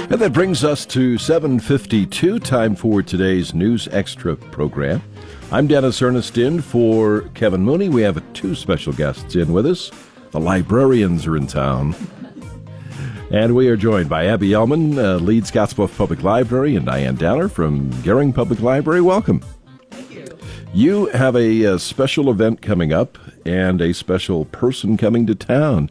And that brings us to 7:52, time for today's News Extra program. I'm Dennis Ernest in for Kevin Mooney. We have two special guests in with us. The librarians are in town. And we are joined by Abby Yellman, lead Scottsbluff Public Library, and Diane Downer from Gering Public Library. Welcome. Thank you. You have a special event coming up and a special person coming to town.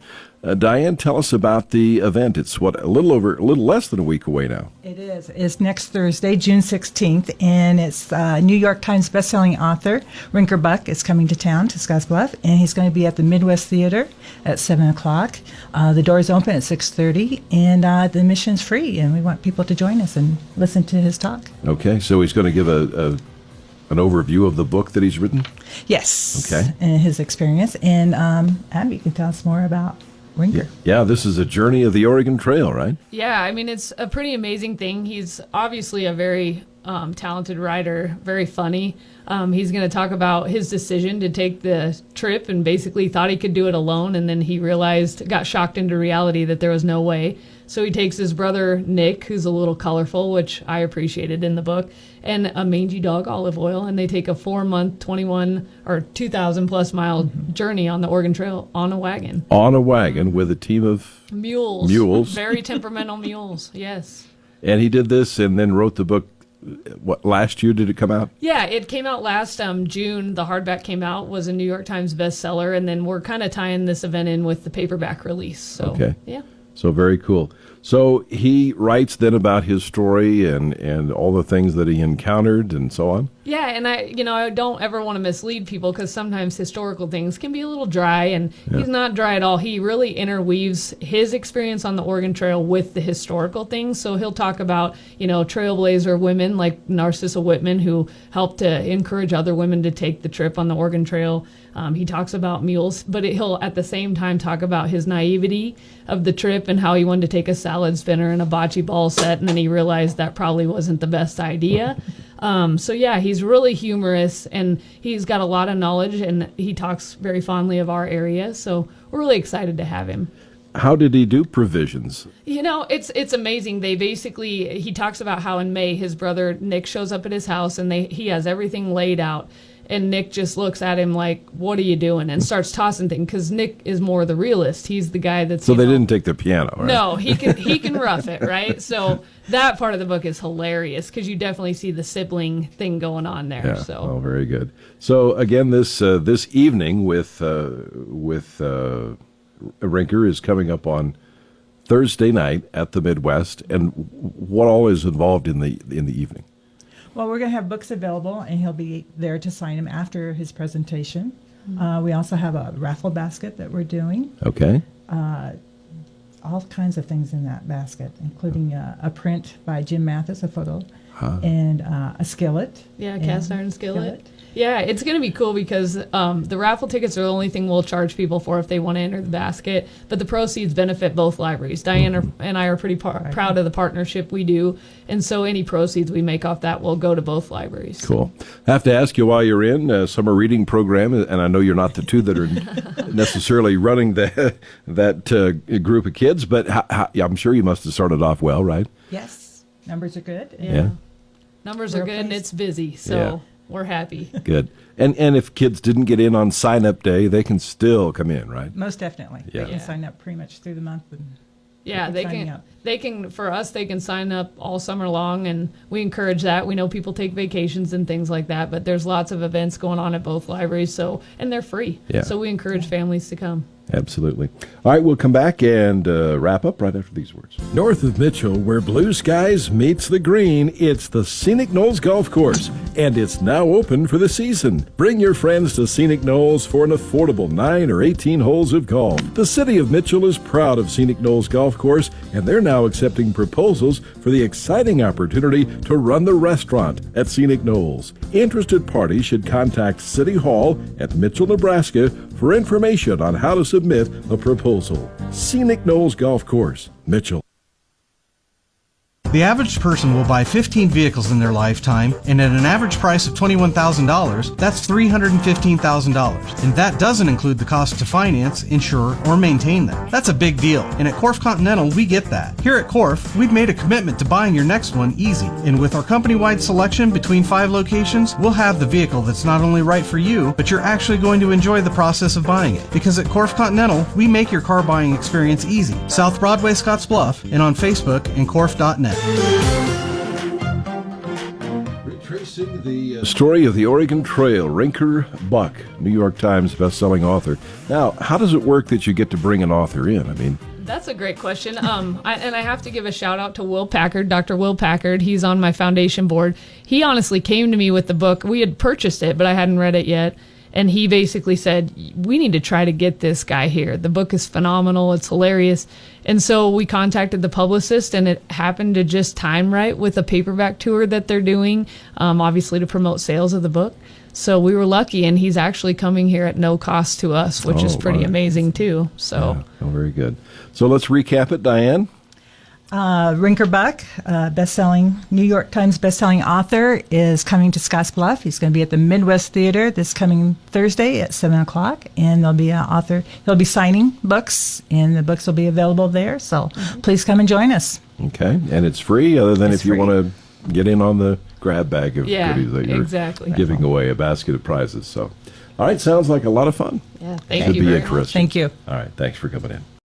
Diane, tell us about the event. It's a little less than a week away now. It is. It's next Thursday, June 16th, and it's New York Times bestselling author Rinker Buck is coming to town to Scottsbluff, and he's going to be at the Midwest Theater at 7 o'clock. The doors open at 6:30, and the admission's free, and we want people to join us and listen to his talk. Okay, so he's going to give an overview of the book that he's written? Yes. Okay. And his experience, and Abby can tell us more about Rinker. Yeah, this is a journey of the Oregon Trail, right? Yeah, I mean, it's a pretty amazing thing. He's obviously a very talented writer, very funny. He's going to talk about his decision to take the trip and basically thought he could do it alone, and then he got shocked into reality that there was no way. So he takes his brother, Nick, who's a little colorful, which I appreciated in the book, and a mangy dog, Olive Oil, and they take a 4-month, 2,000-plus mile journey on the Oregon Trail on a wagon. On a wagon with a team of mules. Very temperamental mules, yes. And he did this and then wrote the book. What, last year did it come out? Yeah, it came out last June. The hardback came out, was a New York Times bestseller, and then we're kind of tying this event in with the paperback release. So, okay. Yeah. So very cool. So he writes then about his story and all the things that he encountered and so on? Yeah, and I don't ever want to mislead people because sometimes historical things can be a little dry, and he's not dry at all. He really interweaves his experience on the Oregon Trail with the historical things. So he'll talk about, trailblazer women like Narcissa Whitman who helped to encourage other women to take the trip on the Oregon Trail. He talks about mules, but he'll at the same time talk about his naivety of the trip and how he wanted to take a salad spinner and a bocce ball set, and then he realized that probably wasn't the best idea. He's really humorous, and he's got a lot of knowledge, and he talks very fondly of our area, so we're really excited to have him. How did he do provisions? It's amazing. He talks about how in May his brother Nick shows up at his house, and he has everything laid out. And Nick just looks at him like, what are you doing? And starts tossing things, because Nick is more the realist. He's the guy that's... So they didn't take the piano, right? No, he can rough it, right? So that part of the book is hilarious, because you definitely see the sibling thing going on there. Yeah, So. Oh, very good. So again, this evening with Rinker is coming up on Thursday night at the Midwest. And what all is involved in the evening? Well, we're going to have books available, and he'll be there to sign them after his presentation. We also have a raffle basket that we're doing. Okay. All kinds of things in that basket, including a print by Jim Mathis, a photo, and a skillet. Yeah, cast iron skillet. Yeah, it's going to be cool because the raffle tickets are the only thing we'll charge people for if they want to enter the basket. But the proceeds benefit both libraries. Diane and I are pretty proud of the partnership we do. And so any proceeds we make off that will go to both libraries. Cool. I have to ask you while you're in summer reading program, and I know you're not the two that are necessarily running that group of kids, but I'm sure you must have started off well, right? Yes. Numbers are good. Yeah. Numbers are good, and it's busy. So. Yeah. We're happy. Good. And if kids didn't get in on sign-up day, they can still come in, right? Most definitely. Yeah. They can sign up pretty much through the month. They can for us, they can sign up all summer long, and we encourage that. We know people take vacations and things like that, but there's lots of events going on at both libraries, and they're free. Yeah. So we encourage families to come. Absolutely. All right, we'll come back and wrap up right after these words. North of Mitchell, where blue skies meets the green, it's the Scenic Knolls Golf Course, and it's now open for the season. Bring your friends to Scenic Knolls for an affordable 9 or 18 holes of golf. The city of Mitchell is proud of Scenic Knolls Golf Course, and they're now accepting proposals for the exciting opportunity to run the restaurant at Scenic Knolls. Interested parties should contact City Hall at Mitchell, Nebraska for information on how to submit a proposal. Scenic Knolls Golf Course, Mitchell. The average person will buy 15 vehicles in their lifetime, and at an average price of $21,000, that's $315,000. And that doesn't include the cost to finance, insure, or maintain them. That's a big deal, and at Corf Continental, we get that. Here at Corf, we've made a commitment to buying your next one easy. And with our company-wide selection between 5 locations, we'll have the vehicle that's not only right for you, but you're actually going to enjoy the process of buying it. Because at Corf Continental, we make your car buying experience easy. South Broadway, Scottsbluff, and on Facebook and Corf.net. Retracing the story of the Oregon Trail, Rinker Buck, New York Times best-selling author. Now, how does it work that you get to bring an author in? I mean, that's a great question. I have to give a shout out to Will Packard, Dr. Will Packard. He's on my foundation board. He honestly came to me with the book. We had purchased it, but I hadn't read it yet. And he basically said, we need to try to get this guy here. The book is phenomenal. It's hilarious. And so we contacted the publicist, and it happened to just time right with a paperback tour that they're doing, obviously to promote sales of the book. So we were lucky, and he's actually coming here at no cost to us, which is pretty amazing, too. So very good. So let's recap it, Diane. Rinker Buck, New York Times bestselling author, is coming to Scottsbluff. He's going to be at the Midwest Theater this coming Thursday at 7 o'clock, and there'll be an author. He'll be signing books, and the books will be available there. So please come and join us. Okay, and it's free, other than if you want to get in on the grab bag of goodies that you're giving away, a basket of prizes. So, all right, sounds like a lot of fun. Yeah, thank Should you be very interesting. much. Thank you. All right, thanks for coming in.